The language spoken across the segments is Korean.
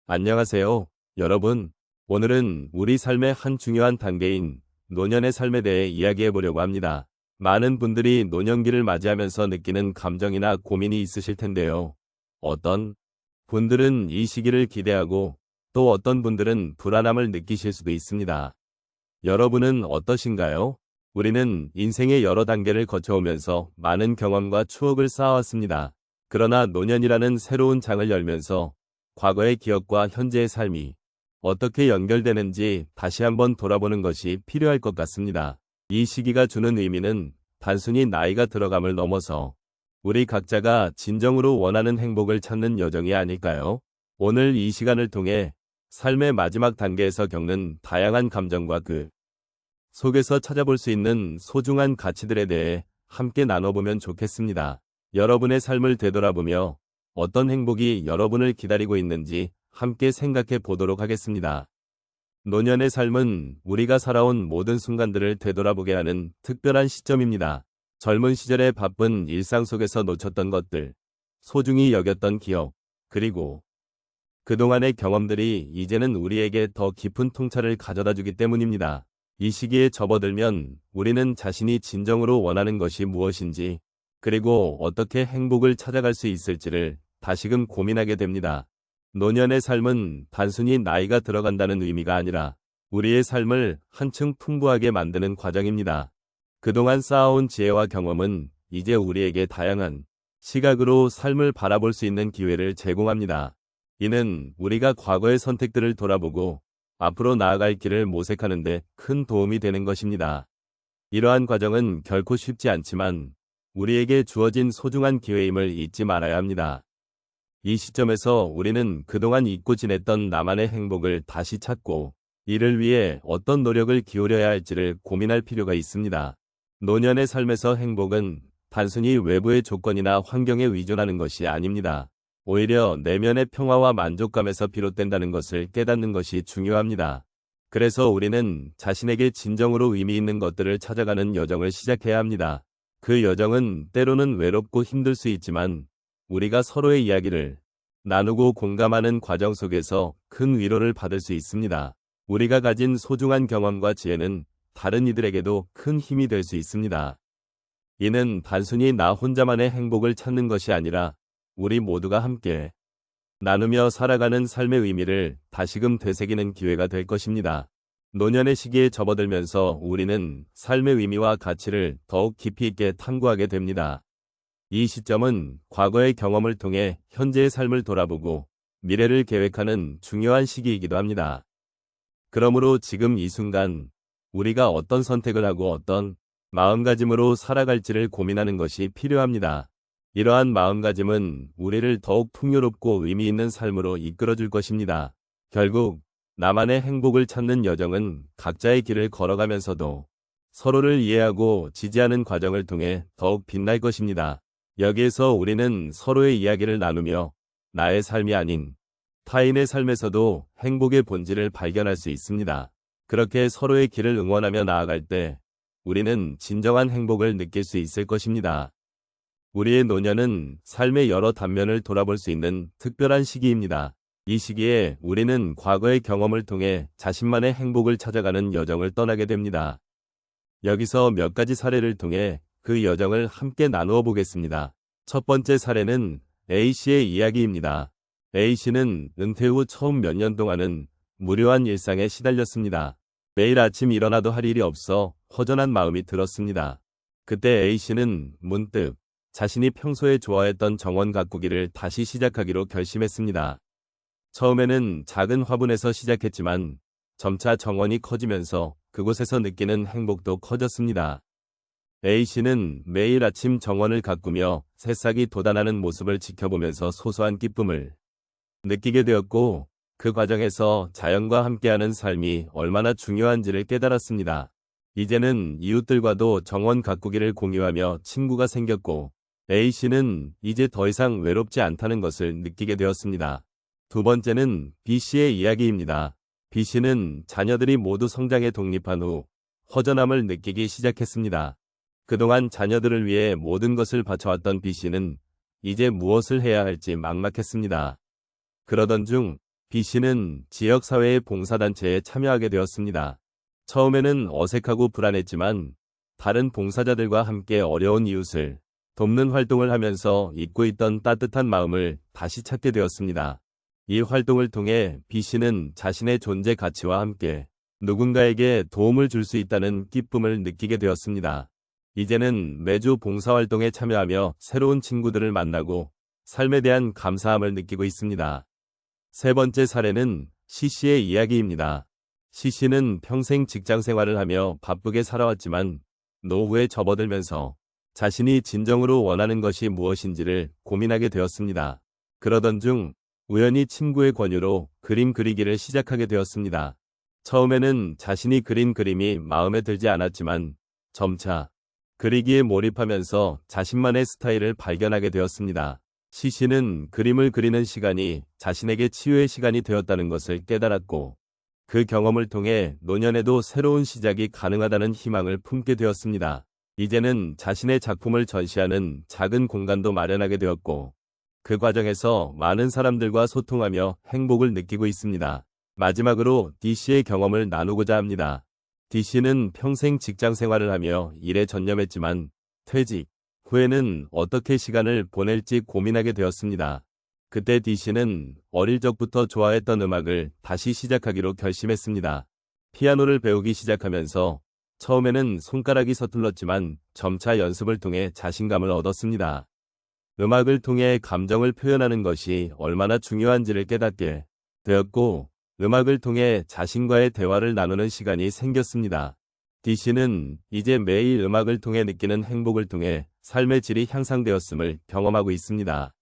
안녕하세요, 여러분. 오늘은 우리 삶의 한 중요한 단계인 노년의 삶에 대해 이야기해 보려고 합니다. 많은 분들이 노년기를 맞이하면서 느끼는 감정이나 고민이 있으실 텐데요. 어떤 분들은 이 시기를 기대하고 또 어떤 분들은 불안함을 느끼실 수도 있습니다. 여러분은 어떠신가요? 우리는 인생의 여러 단계를 거쳐오면서 많은 경험과 추억을 쌓아왔습니다. 그러나 노년이라는 새로운 장을 열면서 과거의 기억과 현재의 삶이 어떻게 연결되는지 다시 한번 돌아보는 것이 필요할 것 같습니다. 이 시기가 주는 의미는 단순히 나이가 들어감을 넘어서 우리 각자가 진정으로 원하는 행복을 찾는 여정이 아닐까요? 오늘 이 시간을 통해 삶의 마지막 단계에서 겪는 다양한 감정과 그 속에서 찾아볼 수 있는 소중한 가치들에 대해 함께 나눠보면 좋겠습니다. 여러분의 삶을 되돌아보며 어떤 행복이 여러분을 기다리고 있는지 함께 생각해 보도록 하겠습니다. 노년의 삶은 우리가 살아온 모든 순간들을 되돌아보게 하는 특별한 시점입니다. 젊은 시절의 바쁜 일상 속에서 놓쳤던 것들, 소중히 여겼던 기억, 그리고 그동안의 경험들이 이제는 우리에게 더 깊은 통찰을 가져다 주기 때문입니다. 이 시기에 접어들면 우리는 자신이 진정으로 원하는 것이 무엇인지, 그리고 어떻게 행복을 찾아갈 수 있을지를 다시금 고민하게 됩니다. 노년의 삶은 단순히 나이가 들어간다는 의미가 아니라 우리의 삶을 한층 풍부하게 만드는 과정입니다. 그동안 쌓아온 지혜와 경험은 이제 우리에게 다양한 시각으로 삶을 바라볼 수 있는 기회를 제공합니다. 이는 우리가 과거의 선택들을 돌아보고 앞으로 나아갈 길을 모색하는 데 큰 도움이 되는 것입니다. 이러한 과정은 결코 쉽지 않지만 우리에게 주어진 소중한 기회임을 잊지 말아야 합니다. 이 시점에서 우리는 그동안 잊고 지냈던 나만의 행복을 다시 찾고 이를 위해 어떤 노력을 기울여야 할지를 고민할 필요가 있습니다. 노년의 삶에서 행복은 단순히 외부의 조건이나 환경에 의존하는 것이 아닙니다. 오히려 내면의 평화와 만족감에서 비롯된다는 것을 깨닫는 것이 중요합니다. 그래서 우리는 자신에게 진정으로 의미 있는 것들을 찾아가는 여정을 시작해야 합니다. 그 여정은 때로는 외롭고 힘들 수 있지만 우리가 서로의 이야기를 나누고 공감하는 과정 속에서 큰 위로를 받을 수 있습니다. 우리가 가진 소중한 경험과 지혜는 다른 이들에게도 큰 힘이 될 수 있습니다. 이는 단순히 나 혼자만의 행복을 찾는 것이 아니라 우리 모두가 함께 나누며 살아가는 삶의 의미를 다시금 되새기는 기회가 될 것입니다. 노년의 시기에 접어들면서 우리는 삶의 의미와 가치를 더욱 깊이 있게 탐구하게 됩니다. 이 시점은 과거의 경험을 통해 현재의 삶을 돌아보고 미래를 계획하는 중요한 시기이기도 합니다. 그러므로 지금 이 순간 우리가 어떤 선택을 하고 어떤 마음가짐으로 살아갈지를 고민하는 것이 필요합니다. 이러한 마음가짐은 우리를 더욱 풍요롭고 의미 있는 삶으로 이끌어줄 것입니다. 결국 나만의 행복을 찾는 여정은 각자의 길을 걸어가면서도 서로를 이해하고 지지하는 과정을 통해 더욱 빛날 것입니다. 여기에서 우리는 서로의 이야기를 나누며 나의 삶이 아닌 타인의 삶에서도 행복의 본질을 발견할 수 있습니다. 그렇게 서로의 길을 응원하며 나아갈 때 우리는 진정한 행복을 느낄 수 있을 것입니다. 우리의 노년은 삶의 여러 단면을 돌아볼 수 있는 특별한 시기입니다. 이 시기에 우리는 과거의 경험을 통해 자신만의 행복을 찾아가는 여정을 떠나게 됩니다. 여기서 몇 가지 사례를 통해 그 여정을 함께 나누어 보겠습니다. 첫 번째 사례는 A씨의 이야기입니다. A씨는 은퇴 후 처음 몇 년 동안은 무료한 일상에 시달렸습니다. 매일 아침 일어나도 할 일이 없어 허전한 마음이 들었습니다. 그때 A씨는 문득 자신이 평소에 좋아했던 정원 가꾸기를 다시 시작하기로 결심했습니다. 처음에는 작은 화분에서 시작했지만 점차 정원이 커지면서 그곳에서 느끼는 행복도 커졌습니다. A씨는 매일 아침 정원을 가꾸며 새싹이 돋아나는 모습을 지켜보면서 소소한 기쁨을 느끼게 되었고 그 과정에서 자연과 함께하는 삶이 얼마나 중요한지를 깨달았습니다. 이제는 이웃들과도 정원 가꾸기를 공유하며 친구가 생겼고 A씨는 이제 더 이상 외롭지 않다는 것을 느끼게 되었습니다. 두 번째는 B씨의 이야기입니다. B씨는 자녀들이 모두 성장에 독립한 후 허전함을 느끼기 시작했습니다. 그동안 자녀들을 위해 모든 것을 바쳐왔던 B씨는 이제 무엇을 해야 할지 막막했습니다. 그러던 중 B씨는 지역사회의 봉사단체에 참여하게 되었습니다. 처음에는 어색하고 불안했지만 다른 봉사자들과 함께 어려운 이웃을 돕는 활동을 하면서 잊고 있던 따뜻한 마음을 다시 찾게 되었습니다. 이 활동을 통해 B씨는 자신의 존재 가치와 함께 누군가에게 도움을 줄 수 있다는 기쁨을 느끼게 되었습니다. 이제는 매주 봉사활동에 참여하며 새로운 친구들을 만나고 삶에 대한 감사함을 느끼고 있습니다. 세 번째 사례는 C씨의 이야기입니다. C씨는 평생 직장 생활을 하며 바쁘게 살아왔지만 노후에 접어들면서 자신이 진정으로 원하는 것이 무엇인지를 고민하게 되었습니다. 그러던 중 우연히 친구의 권유로 그림 그리기를 시작하게 되었습니다. 처음에는 자신이 그린 그림이 마음에 들지 않았지만 점차 그리기에 몰입하면서 자신만의 스타일을 발견하게 되었습니다. C씨는 그림을 그리는 시간이 자신에게 치유의 시간이 되었다는 것을 깨달았고 그 경험을 통해 노년에도 새로운 시작이 가능하다는 희망을 품게 되었습니다. 이제는 자신의 작품을 전시하는 작은 공간도 마련하게 되었고 그 과정에서 많은 사람들과 소통하며 행복을 느끼고 있습니다. 마지막으로 D씨의 경험을 나누고자 합니다. D씨는 평생 직장 생활을 하며 일에 전념했지만 퇴직 후에는 어떻게 시간을 보낼지 고민하게 되었습니다. 그때 D씨는 어릴 적부터 좋아했던 음악을 다시 시작하기로 결심했습니다. 피아노를 배우기 시작하면서 처음에는 손가락이 서툴렀지만 점차 연습을 통해 자신감을 얻었습니다. 음악을 통해 감정을 표현하는 것이 얼마나 중요한지를 깨닫게 되었고 음악을 통해 자신과의 대화를 나누는 시간이 생겼습니다. D씨는 이제 매일 음악을 통해 느끼는 행복을 통해 삶의 질이 향상되었음을 경험하고 있습니다.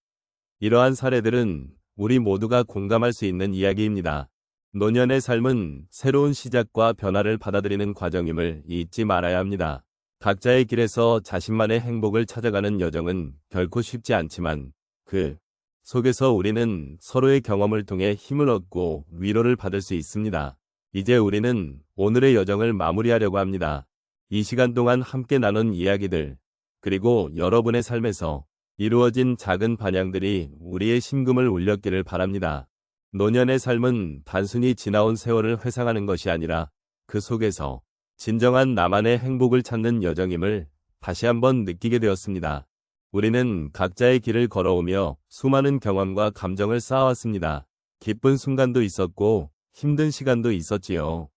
이러한 사례들은 우리 모두가 공감할 수 있는 이야기입니다. 노년의 삶은 새로운 시작과 변화를 받아들이는 과정임을 잊지 말아야 합니다. 각자의 길에서 자신만의 행복을 찾아가는 여정은 결코 쉽지 않지만 그 속에서 우리는 서로의 경험을 통해 힘을 얻고 위로를 받을 수 있습니다. 이제 우리는 오늘의 여정을 마무리하려고 합니다. 이 시간 동안 함께 나눈 이야기들, 그리고 여러분의 삶에서 이루어진 작은 반향들이 우리의 심금을 울렸기를 바랍니다. 노년의 삶은 단순히 지나온 세월을 회상하는 것이 아니라 그 속에서 진정한 나만의 행복을 찾는 여정임을 다시 한번 느끼게 되었습니다. 우리는 각자의 길을 걸어오며 수많은 경험과 감정을 쌓아왔습니다. 기쁜 순간도 있었고 힘든 시간도 있었지요.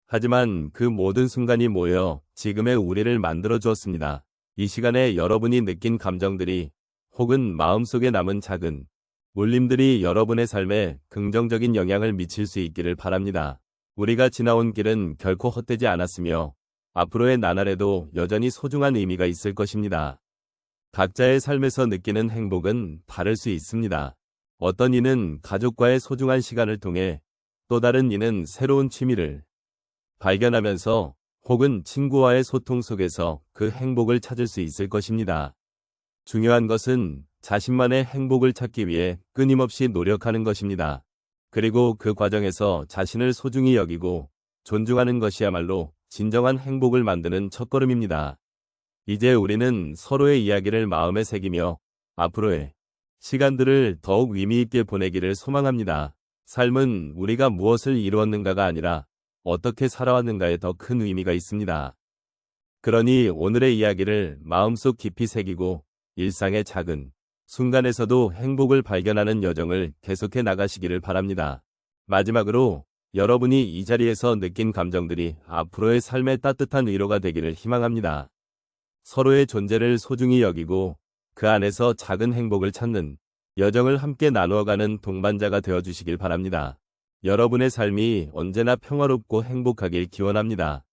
하지만 그 모든 순간이 모여 지금의 우리를 만들어 주었습니다. 이 시간에 여러분이 느낀 감정들이 혹은 마음속에 남은 작은 울림들이 여러분의 삶에 긍정적인 영향을 미칠 수 있기를 바랍니다. 우리가 지나온 길은 결코 헛되지 않았으며 앞으로의 나날에도 여전히 소중한 의미가 있을 것입니다. 각자의 삶에서 느끼는 행복은 다를 수 있습니다. 어떤 이는 가족과의 소중한 시간을 통해 또 다른 이는 새로운 취미를 발견하면서 혹은 친구와의 소통 속에서 그 행복을 찾을 수 있을 것입니다. 중요한 것은 자신만의 행복을 찾기 위해 끊임없이 노력하는 것입니다. 그리고 그 과정에서 자신을 소중히 여기고 존중하는 것이야말로 진정한 행복을 만드는 첫걸음입니다. 이제 우리는 서로의 이야기를 마음에 새기며 앞으로의 시간들을 더욱 의미 있게 보내기를 소망합니다. 삶은 우리가 무엇을 이루었는가가 아니라 어떻게 살아왔는가에 더 큰 의미가 있습니다. 그러니 오늘의 이야기를 마음속 깊이 새기고 일상의 작은 순간에서도 행복을 발견하는 여정을 계속해 나가시기를 바랍니다. 마지막으로 여러분이 이 자리에서 느낀 감정들이 앞으로의 삶의 따뜻한 위로가 되기를 희망합니다. 서로의 존재를 소중히 여기고 그 안에서 작은 행복을 찾는 여정을 함께 나누어가는 동반자가 되어주시길 바랍니다. 여러분의 삶이 언제나 평화롭고 행복하길 기원합니다.